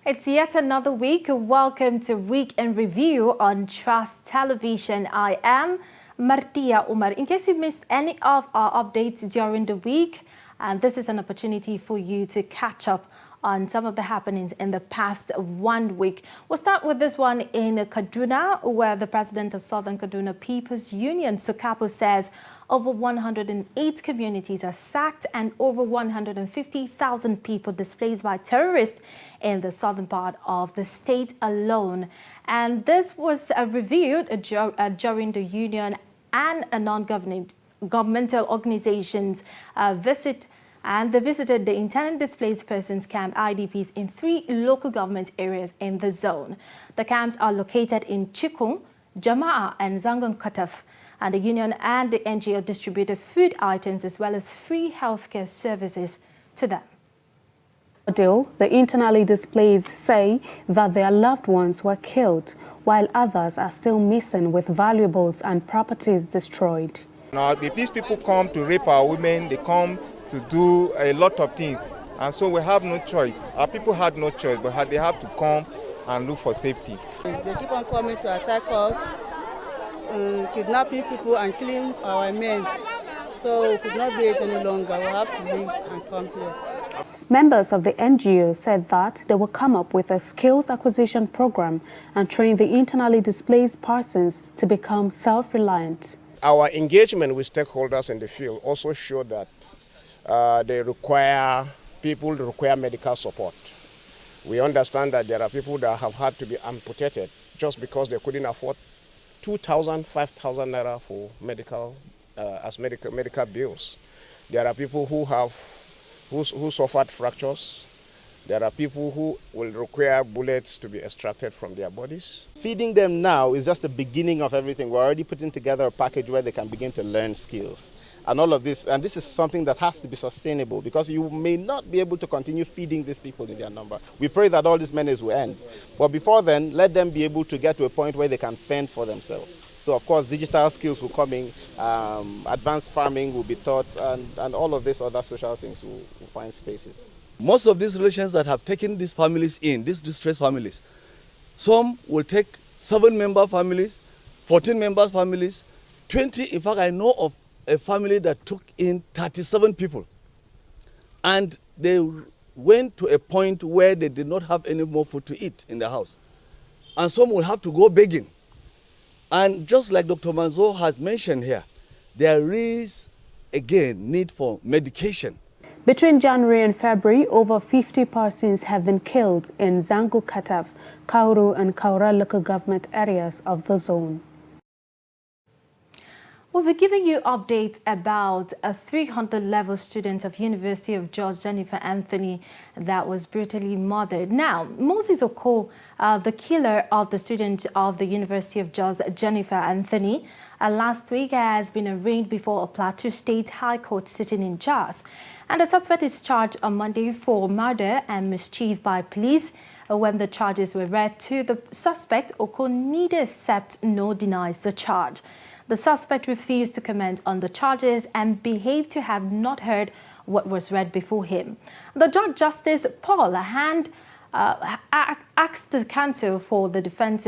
It's yet another week. Welcome to Week in Review on Trust Television. I am Martia Umar. In case you missed any of our updates during the week, this is an opportunity for you to catch up on some of the happenings in the past 1 week. We'll start with this one in Kaduna, where the president of Southern Kaduna People's Union, Sukapo, says over 108 communities are sacked and over 150,000 people displaced by terrorists in the southern part of the state alone. And this was reviewed during the union and a non-governmental organizations visit. And they visited the internally displaced persons camp IDPs in 3 local government areas in the zone. The camps are located in Chikung, Jama'a and Zangon Kataf. And the union and the NGO distributed food items as well as free healthcare services to them. The internally displaced say that their loved ones were killed, while others are still missing with valuables and properties destroyed. Now, these people come to rape our women, they come to do a lot of things, and so we have no choice. Our people had no choice, but they have to come and look for safety. They keep on coming to attack us, kidnapping people and killing our men. So we could not be it any longer. We have to leave and come here. Members of the NGO said that they will come up with a skills acquisition program and train the internally displaced persons to become self-reliant. Our engagement with stakeholders in the field also showed that people require medical support. We understand that there are people that have had to be amputated just because they couldn't afford 2,000, 5,000 naira for medical bills. There are people who suffered fractures. There are people who will require bullets to be extracted from their bodies. Feeding them now is just the beginning of everything. We're already putting together a package where they can begin to learn skills. And all of this, and this is something that has to be sustainable because you may not be able to continue feeding these people in their number. We pray that all this menace will end. But before then, let them be able to get to a point where they can fend for themselves. So of course, digital skills will come in, advanced farming will be taught, and all of these other social things will find spaces. Most of these relations that have taken these families in, these distressed families, some will take 7-member families, 14-member families, 20. In fact, I know of a family that took in 37 people. And they went to a point where they did not have any more food to eat in the house. And some will have to go begging. And just like Dr. Manzo has mentioned here, there is, again, need for medication. Between January and February, over 50 persons have been killed in Zango Kataf, Kauru and Kaura local government areas of the zone. We'll be giving you updates about a 300-level student of University of Jos, Jennifer Anthony, that was brutally murdered. Now, Moses Oko, the killer of the student of the University of Jos, Jennifer Anthony, last week has been arraigned before a Plateau State High Court sitting in Jos. And the suspect is charged on Monday for murder and mischief by police. When the charges were read to the suspect, Oko neither accepts nor denies the charge. The suspect refused to comment on the charges and behaved to have not heard what was read before him. The Judge Justice Paul Hand asked the counsel for the defense,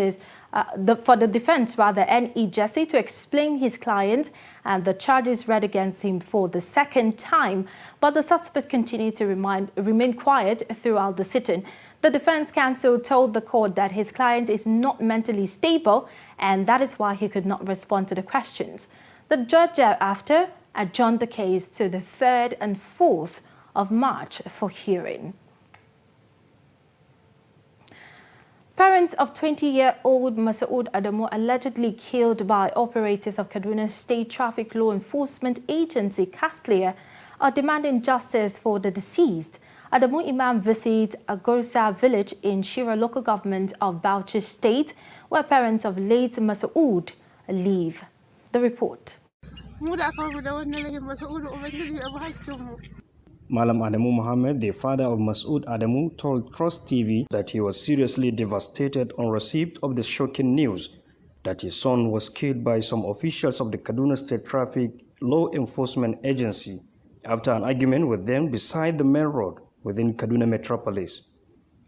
N.E. Jesse, to explain his client and the charges read against him for the second time, but the suspect continued to remain quiet throughout the sitting. The defense counsel told the court that his client is not mentally stable and that is why he could not respond to the questions. The judge thereafter adjourned the case to the 3rd and 4th of March for hearing. Parents of 20-year-old Masood Adamu, allegedly killed by operatives of Kaduna State Traffic Law Enforcement Agency, Castlier, are demanding justice for the deceased. Adamu Imam visits a Gusau village in Shira local government of Bauchi State, where parents of late Masood live. The report. Malam Adamu Mohammed, the father of Masood Adamu, told Trust TV that he was seriously devastated on receipt of the shocking news that his son was killed by some officials of the Kaduna State Traffic Law Enforcement Agency after an argument with them beside the main road within Kaduna Metropolis.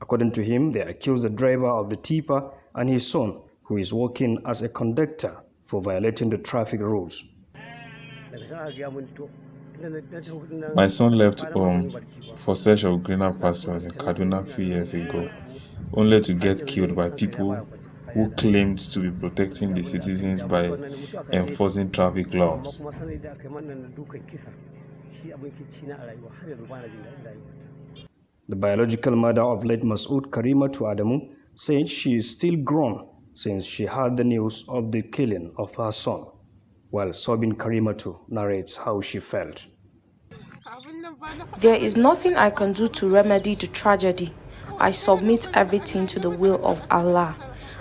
According to him, they accused the driver of the tipper and his son, who is working as a conductor, for violating the traffic rules. My son left home for search of greener pastures in Kaduna a few years ago, only to get killed by people who claimed to be protecting the citizens by enforcing traffic laws. The biological mother of late Masood, Karimatu Adamu, said she is still grown since she heard the news of the killing of her son, while Sobin Karimatu narrates how she felt. There is nothing I can do to remedy the tragedy. I submit everything to the will of Allah.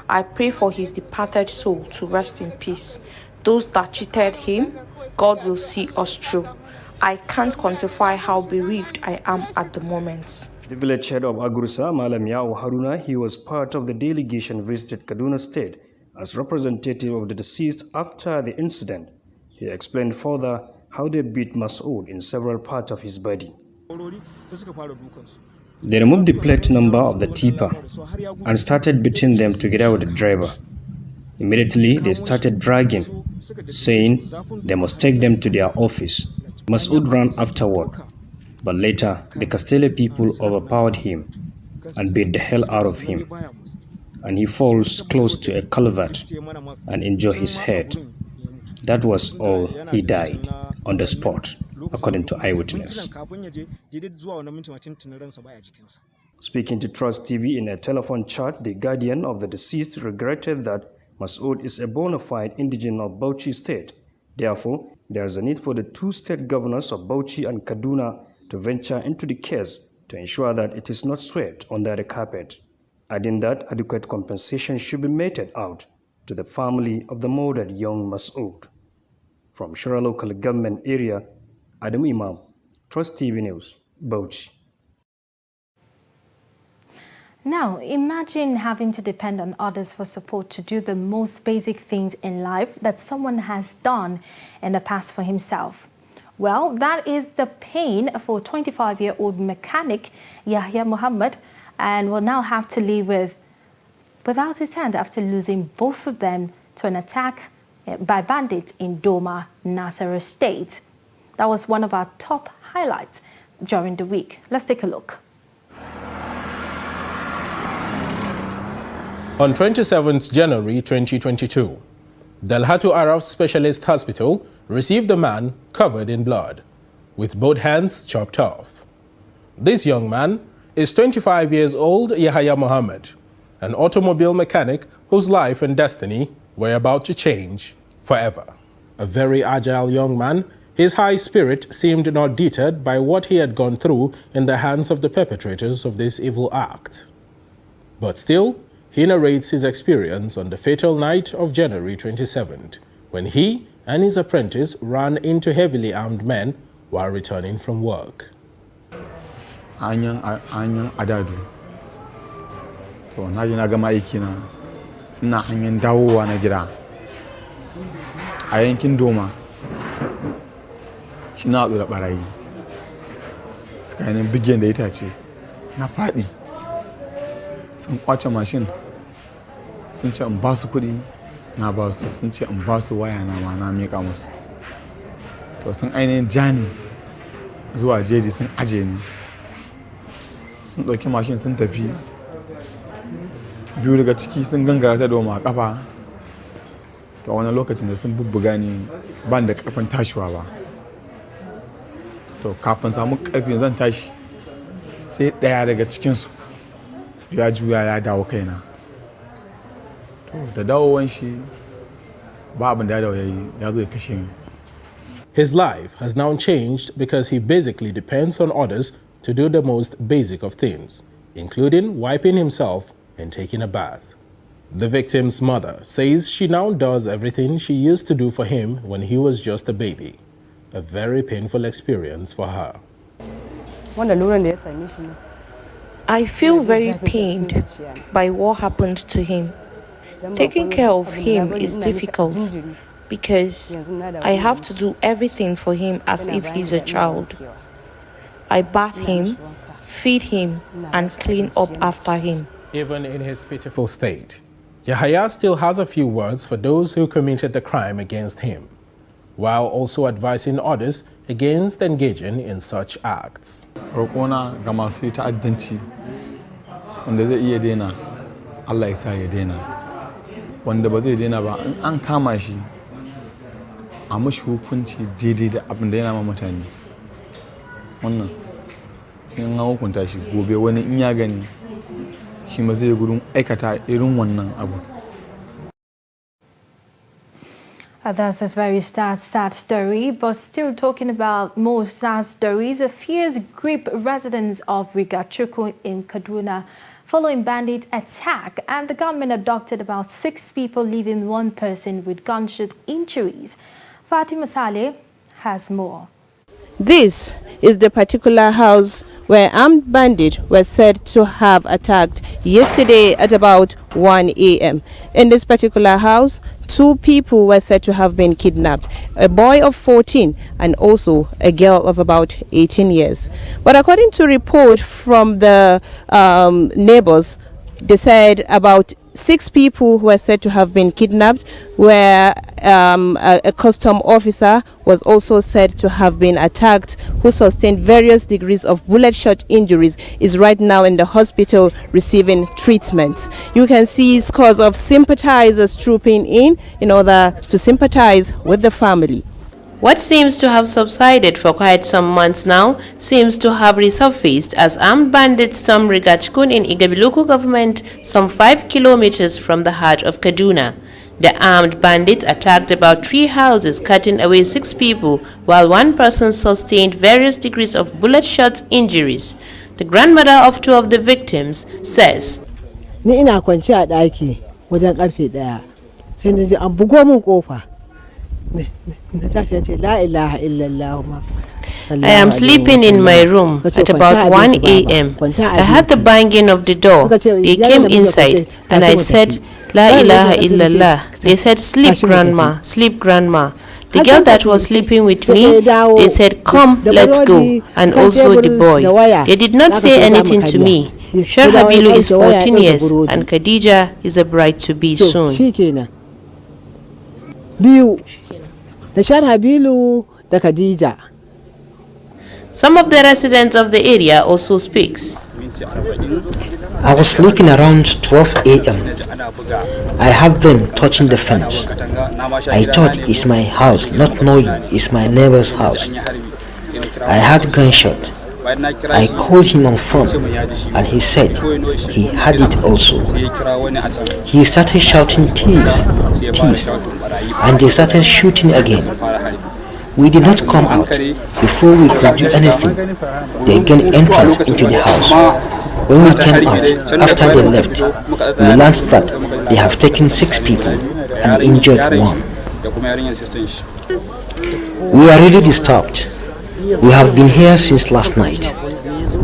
I pray for his departed soul to rest in peace. Those that cheated him, God will see us through. I can't quantify how bereaved I am at the moment. The village head of Agurusa, Malam Yao Haruna, he was part of the delegation visited Kaduna State as representative of the deceased after the incident. He explained further how they beat Masood in several parts of his body. They removed the plate number of the tipper and started beating them together with the driver. Immediately, they started dragging, saying they must take them to their office. Masood ran afterward, but later the Castile people overpowered him and beat the hell out of him, and he falls close to a culvert and injured his head. That was all. He died on the spot, according to eyewitness. Speaking to Trust TV in a telephone chat, the guardian of the deceased regretted that Masood is a bona fide indigene of Bauchi State. Therefore, there is a need for the two state governors of Bauchi and Kaduna to venture into the case to ensure that it is not swept under the carpet, adding that adequate compensation should be meted out to the family of the murdered young Masood. From Shura local government area, Adamu Imam, Trust TV News, Bauchi. Now, imagine having to depend on others for support to do the most basic things in life that someone has done in the past for himself. Well, that is the pain for 25-year-old mechanic Yahaya Mohammed, and will now have to live without his hand after losing both of them to an attack by bandits in Doma, Nasarawa State. That was one of our top highlights during the week. Let's take a look. On 27th January 2022, Dalhatu Araf Specialist Hospital received a man covered in blood, with both hands chopped off. This young man is 25 years old Yahaya Mohammed, an automobile mechanic whose life and destiny were about to change forever. A very agile young man, his high spirit seemed not deterred by what he had gone through in the hands of the perpetrators of this evil act. But still, he narrates his experience on the fatal night of January 27th, when he and his apprentice ran into heavily armed men while returning from work. Anyan adadu. To na ji na gama aiki na ina hanyar dawowa na gida. A yankin Doma. Shi na haɗu da ɓarayi. Suka yi bigen da itace. Na faɗi. Sun kwace mashin. Sun ce in ba su kuɗi na ba su. Sun ce in ba su waya na ma na miƙa musu. To sun ainihin jani zuwa jeji sun aje ni. Sun ɗauki mashin sun tafi. Biyu daga ciki sun gangara ta Doma a ƙafa. To a wani lokacin da sun bubbuga ni ban da ƙarfin tashiwa ba. To kafin samu ƙarfin zan tashi sai ɗaya daga cikinsu ya juya ya dawo kaina. To da dawowan shi ba abin da ya dawo ya zo ya kashe ni. His life has now changed because he basically depends on others to do the most basic of things, including wiping himself and taking a bath. The victim's mother says she now does everything she used to do for him when he was just a baby. A very painful experience for her. I feel very pained by what happened to him. Taking care of him is difficult because I have to do everything for him as if he's a child. I bath him, feed him, and clean up after him. Even in his pitiful state, Yahaya still has a few words for those who committed the crime against him, while also advising others against engaging in such acts. Roƙona ga masu ta'addanci wanda zai iya daina, Allah ya sa ya daina. Wanda ba zai daina ba, in an kama shi a mashi hukunci daidai da abin da yana ma mutane. Wannan in an hukunta shi gobe wani in ya gani shi ma zai gudun aikata irin wannan abu. That's a very sad story, but still talking about more sad stories. Fears grip residents of Rigachukwu in Kaduna following bandit attack, and the government abducted about 6 people, leaving 1 person with gunshot injuries. Fatima Saleh has more. This is the particular house where armed bandits were said to have attacked yesterday at about 1 a.m. In this particular house, 2 people were said to have been kidnapped, a boy of 14 and also a girl of about 18 years. But according to a report from the neighbors, they said about 6 people who were said to have been kidnapped, where a custom officer was also said to have been attacked, who sustained various degrees of bullet shot injuries, is right now in the hospital receiving treatment. You can see scores of sympathizers trooping in order to sympathize with the family. What seems to have subsided for quite some months now seems to have resurfaced as armed bandits stormed Rigachukwu in Igabi local government, some 5 kilometers from the heart of Kaduna. The armed bandits attacked about 3 houses, cutting away 6 people, while 1 person sustained various degrees of bullet shot injuries. The grandmother of 2 of the victims says, Ni ina kwanci a daki wajen karfe 1 sai na ji an bugo min kofa. I am sleeping in my room at about 1 a.m. I heard the banging of the door. They came inside and I said, La ilaha illallah. They said, sleep grandma, sleep grandma. The girl that was sleeping with me, they said, come, let's go. And also the boy. They did not say anything to me. Sher Habilu is 14 years and Khadija is a bride to be soon. Some of the residents of the area also speaks. I was sleeping around 12 a.m. I heard them touching the fence. I thought it's my house, not knowing it's my neighbor's house. I heard gunshot. I called him on phone and he said he had it also. He started shouting thieves, thieves, and they started shooting again. We did not come out. Before we could do anything, they gained entrance into the house. When we came out, after they left, we learned that they have taken 6 people and injured 1. We are really disturbed. We have been here since last night.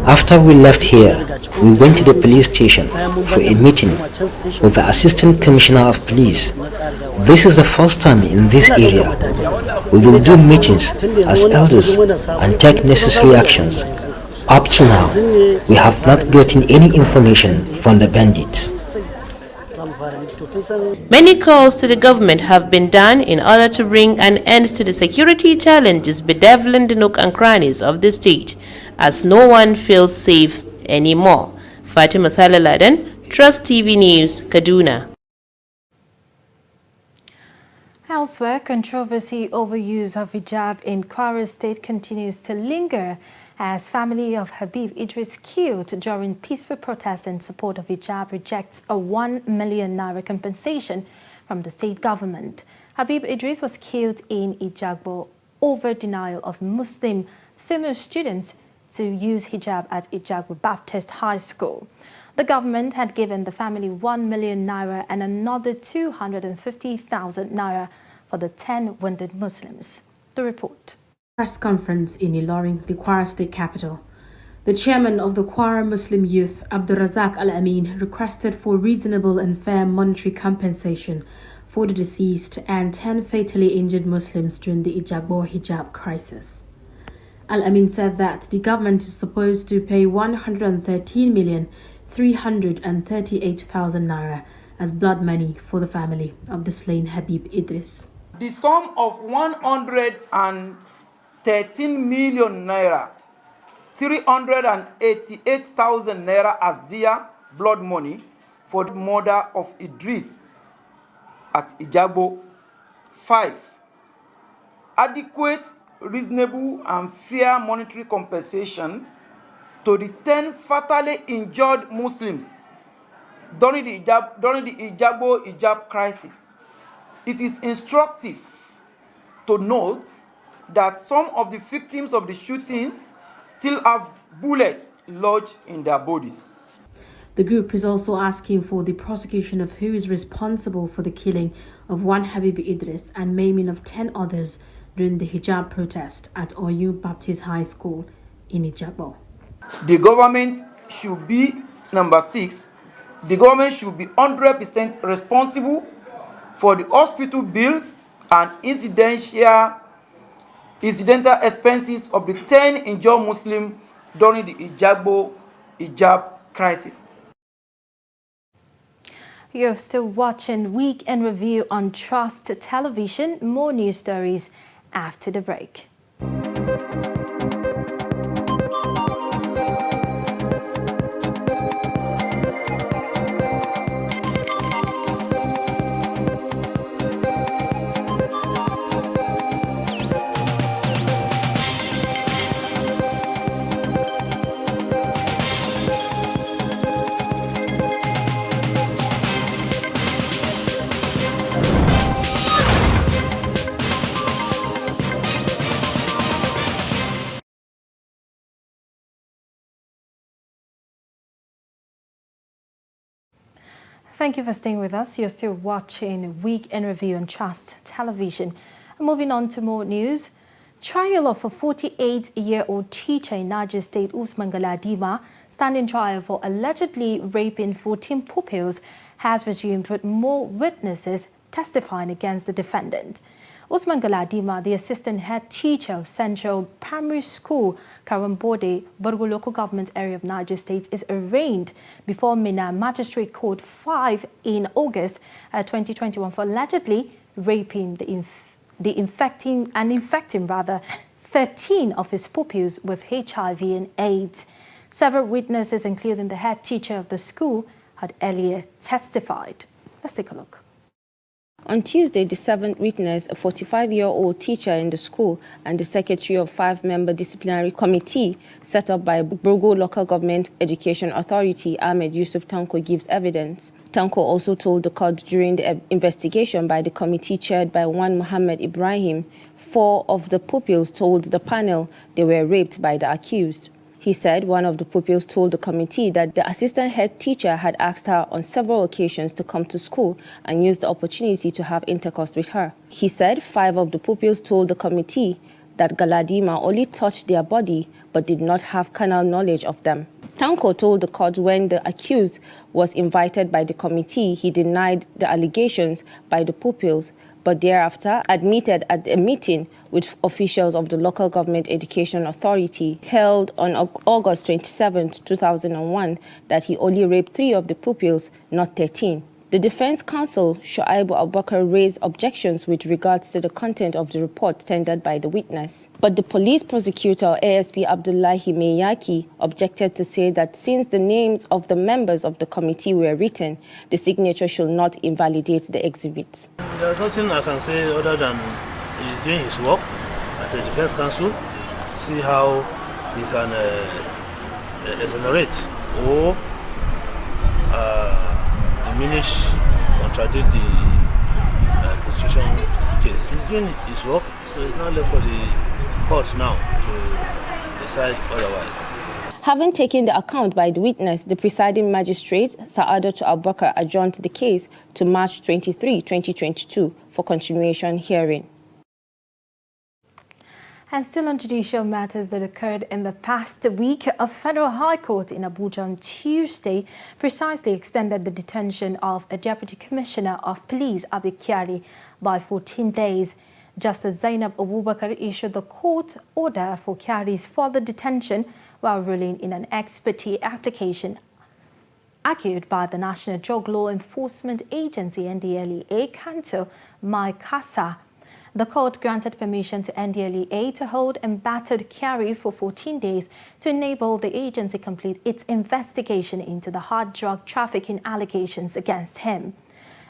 After we left here, we went to the police station for a meeting with the Assistant Commissioner of Police. This is the first time in this area. We will do meetings as elders and take necessary actions. Up to now, we have not gotten any information from the bandits. Many calls to the government have been done in order to bring an end to the security challenges bedeviling the nook and crannies of the state, as no one feels safe anymore. Fatima Saleh, Trust TV News, Kaduna. Elsewhere, controversy over use of hijab in Kwara State continues to linger as family of Habib Idris killed during peaceful protest in support of hijab rejects a 1 million naira compensation from the state government. Habib Idris was killed in Ijagbo over denial of Muslim female students to use hijab at Ijagbo Baptist High School. The government had given the family 1 million naira and another 250,000 naira for the 10 wounded Muslims. The report. Press conference in Ilorin, the Kwara State capital. The chairman of the Kwara Muslim Youth, Abdurrazak Al-Amin, requested for reasonable and fair monetary compensation for the deceased and 10 fatally injured Muslims during the Ijagbo Hijab Crisis. Al-Amin said that the government is supposed to pay 113,338,000 naira as blood money for the family of the slain Habib Idris. The sum of 113 million naira, 388,000 naira as dear blood money for the murder of Idris at Ijabo. 5. Adequate, reasonable and fair monetary compensation to the 10 fatally injured Muslims during the Hijab Crisis. It is instructive to note that some of the victims of the shootings still have bullets lodged in their bodies. The group is also asking for the prosecution of who is responsible for the killing of one Habib Idris and maiming of 10 others during the hijab protest at Oyu Baptist High School in Ijabo. The government should be, number 6, the government should be 100% responsible for the hospital bills and incidental expenses of the 10 injured Muslims during the Hijab Crisis. You're still watching Week in Review on Trust Television. More news stories after the break. Thank you for staying with us. You're still watching Week in Review on Trust Television. Moving on to more news. Trial of a 48-year-old teacher in Niger State, Usman Galadima, standing trial for allegedly raping 14 pupils, has resumed with more witnesses testifying against the defendant. Usman Galadima, the assistant head teacher of Central Primary School, Karambode, Borgo local government area of Niger State, is arraigned before Minna Magistrate Court 5 in August 2021 for allegedly raping infecting 13 of his pupils with HIV and AIDS. Several witnesses, including the head teacher of the school, had earlier testified. Let's take a look. On Tuesday, the seventh witness, a 45-year-old teacher in the school and the secretary of 5-member disciplinary committee set up by Borgo Local Government Education Authority, Ahmed Yusuf Tanko, gives evidence. Tanko also told the court during the investigation by the committee chaired by one Mohammed Ibrahim, 4 of the pupils told the panel they were raped by the accused. He said one of the pupils told the committee that the assistant head teacher had asked her on several occasions to come to school and used the opportunity to have intercourse with her. He said 5 of the pupils told the committee that Galadima only touched their body but did not have carnal knowledge of them. Tanko told the court when the accused was invited by the committee, he denied the allegations by the pupils, but thereafter admitted at a meeting with officials of the Local Government Education Authority held on August 27, 2001, that he only raped 3 of the pupils, not 13. The defense counsel, Shuaibu Abubakar, raised objections with regards to the content of the report tendered by the witness. But the police prosecutor, ASP Abdullahi Meyaki, objected to say that since the names of the members of the committee were written, the signature should not invalidate the exhibit. There's nothing I can say other than he's doing his work as a defense counsel, see how he can exonerate or diminish, contradict the prosecution case. He's doing his work, so it's not left for the court now to decide otherwise. Having taken the account by the witness, the presiding magistrate, Sa'adatu Abubakar, adjourned the case to March 23, 2022 for continuation hearing. And still on judicial matters that occurred in the past week, a federal high court in Abuja on Tuesday precisely extended the detention of a deputy commissioner of police, Abi Kyari, by 14 days. Justice Zainab Abubakar issued the court order for Kyari's further detention while ruling in an ex parte application argued by the National Drug Law Enforcement Agency NDLEA counsel Mike Kassa. The court granted permission to NDLEA to hold and battered Kyari for 14 days to enable the agency complete its investigation into the hard drug trafficking allegations against him.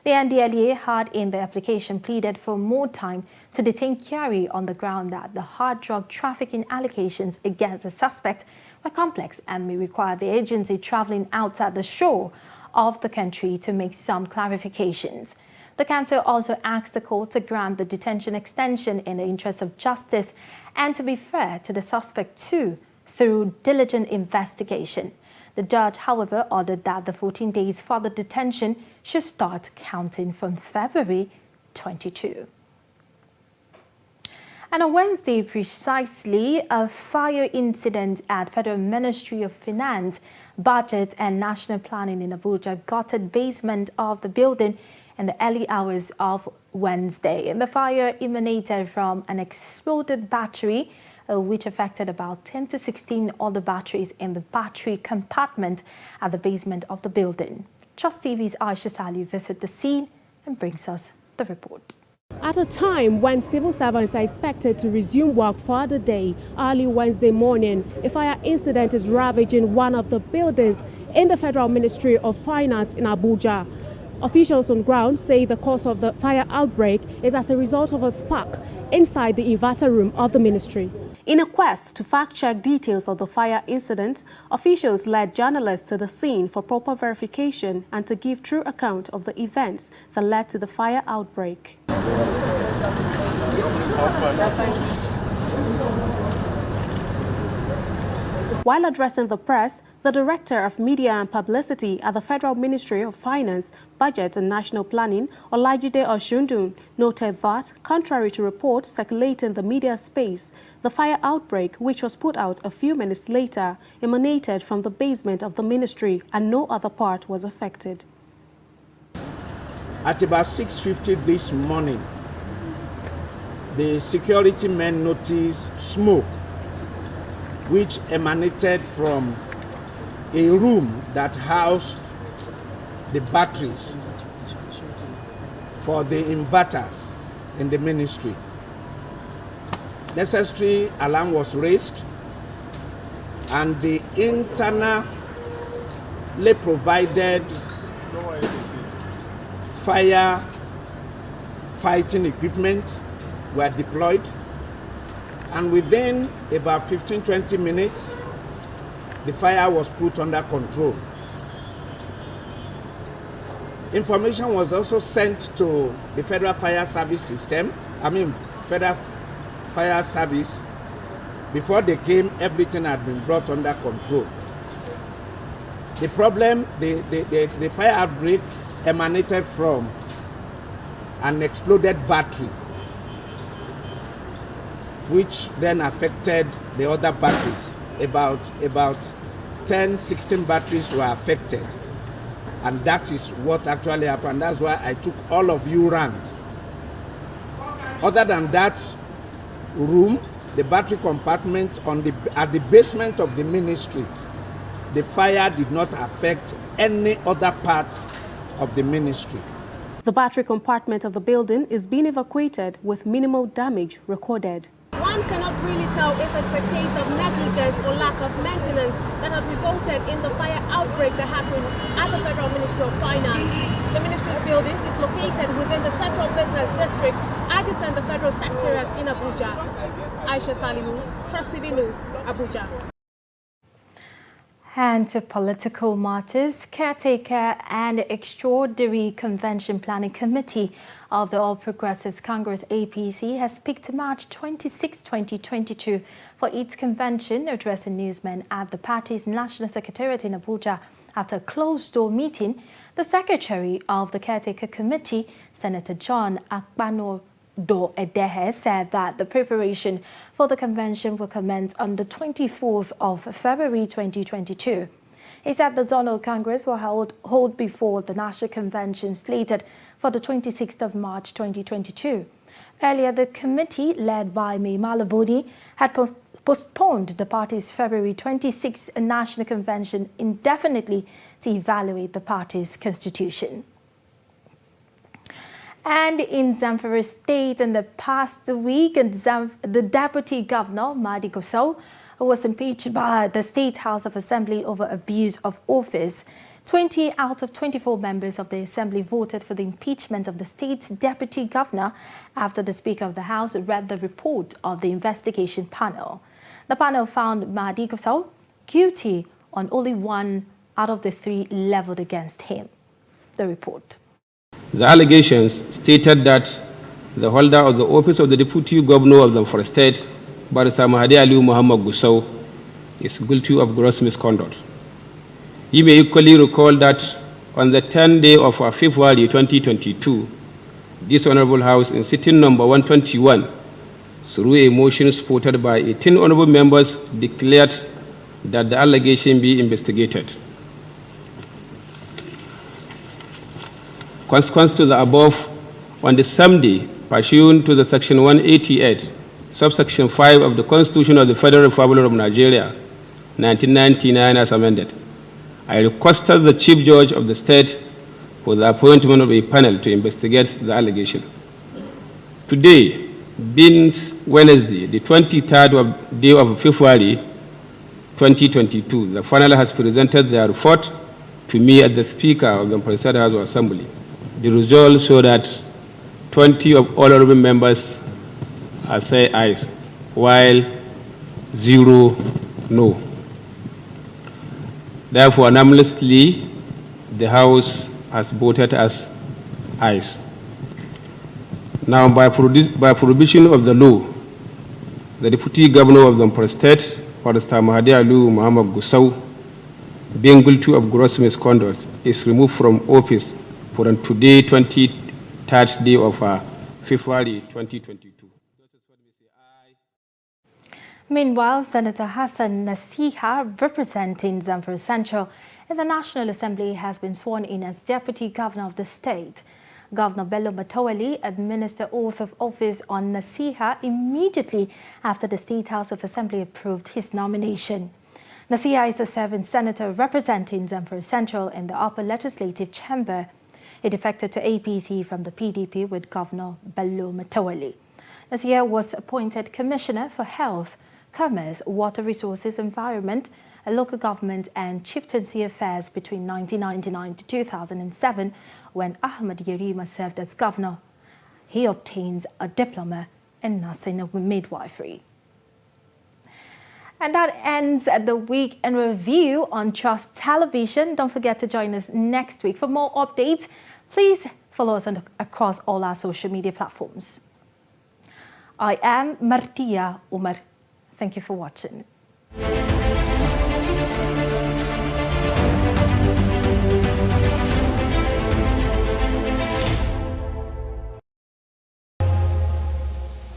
The NDLEA had in the application pleaded for more time to detain Kyari on the ground that the hard drug trafficking allegations against the suspect were complex and may require the agency traveling outside the shore of the country to make some clarifications. The counsel also asked the court to grant the detention extension in the interest of justice and to be fair to the suspect too through diligent investigation. The judge, however, ordered that the 14 days further detention should start counting from February 22. And on Wednesday, precisely, a fire incident at Federal Ministry of Finance, Budget and National Planning in Abuja gutted basement of the building in the early hours of Wednesday. And the fire emanated from an exploded battery, which affected about 10 to 16 other batteries in the battery compartment at the basement of the building. Trust TV's Aisha Sali visited the scene and brings us the report. At a time when civil servants are expected to resume work for the day, early Wednesday morning, a fire incident is ravaging one of the buildings in the Federal Ministry of Finance in Abuja. Officials on ground say the cause of the fire outbreak is as a result of a spark inside the inverter room of the ministry. In a quest to fact-check details of the fire incident, officials led journalists to the scene for proper verification and to give true account of the events that led to the fire outbreak. While addressing the press, the Director of Media and Publicity at the Federal Ministry of Finance, Budget and National Planning, Olajide Oshundun, noted that, contrary to reports circulating the media space, the fire outbreak, which was put out a few minutes later, emanated from the basement of the ministry and no other part was affected. At about 6:50 this morning, the security men noticed smoke which emanated from a room that housed the batteries for the inverters in the ministry. Necessary alarm was raised and the internally provided fire fighting equipment were deployed, and within about 15-20 minutes, the fire was put under control. Information was also sent to the Federal Fire Service System, Federal Fire Service. Before they came, everything had been brought under control. The problem, the fire outbreak emanated from an exploded battery, which then affected the other batteries. About 10, 16 batteries were affected. And that is what actually happened. That's why I took all of you around. Other than that room, the battery compartment at the basement of the ministry, the fire did not affect any other part of the ministry. The battery compartment of the building is being evacuated with minimal damage recorded. One cannot really tell if it's a case of negligence or lack of maintenance that has resulted in the fire outbreak that happened at the Federal Ministry of Finance. The ministry's building is located within the Central Business District, adjacent the Federal Secretariat in Abuja. Aisha Salihu, Trust TV News, Abuja. And to political matters, Caretaker and Extraordinary Convention Planning Committee of the All Progressives Congress APC has picked March 26, 2022 for its convention, addressing newsmen at the party's National Secretariat in Abuja. After a closed-door meeting, the Secretary of the Caretaker Committee, Senator John Akpano Edehe, said that the preparation for the convention will commence on the 24th of February 2022. He said the Zonal Congress will hold before the National Convention slated for the 26th of March 2022. Earlier, the committee, led by Mai Malabuni, had postponed the party's February 26 National Convention indefinitely to evaluate the party's constitution. And in Zamfara State, in the past week, the Deputy Governor, Mahdi Gusau, was impeached by the State House of Assembly over abuse of office. 20 out of 24 members of the Assembly voted for the impeachment of the state's Deputy Governor after the Speaker of the House read the report of the investigation panel. The panel found Mahdi Gusau guilty on only 1 out of the 3 leveled against him. The report. The allegations stated that the holder of the office of the Deputy Governor of Zamfara State, Barrister Mohammed Gusau, is guilty of gross misconduct. You may equally recall that on the 10th day of February 2022, this Honorable House in sitting number 121, through a motion supported by 18 honorable members, declared that the allegation be investigated. Consequent to the above, on the same day, pursuant to the Section 188, subsection 5 of the Constitution of the Federal Republic of Nigeria, 1999 as amended, I requested the Chief Judge of the State for the appointment of a panel to investigate the allegation. Today, being Wednesday, the 23rd day of February 2022, the panel has presented their report to me as the Speaker of the President House of Assembly. The results show that 20 of honorable members say ayes, while 0 no. Therefore, unanimously, the House has voted as ayes. Now, by prohibition of the law, the Deputy Governor of the State, Barrister Mohammed Gusau, being guilty of gross misconduct, is removed from office for today, 23rd day of February 2022. Meanwhile, Senator Hassan Nasiha, representing Zamfara Central in the National Assembly, has been sworn in as Deputy Governor of the state. Governor Bello Matawali administered oath of office on Nasiha immediately after the State House of Assembly approved his nomination. Nasiha is a 7th senator representing Zamfara Central in the upper legislative chamber. He defected to APC from the PDP with Governor Bello Matawali. Nasiha was appointed Commissioner for Health, Commerce, Water Resources, Environment, Local Government and Chieftaincy Affairs between 1999 to 2007 when Ahmed Yerima served as governor. He obtains a diploma in nursing and midwifery. And that ends the week in review on Trust Television. Don't forget to join us next week. For more updates, please follow us across all our social media platforms. I am Martia Umar. Thank you for watching.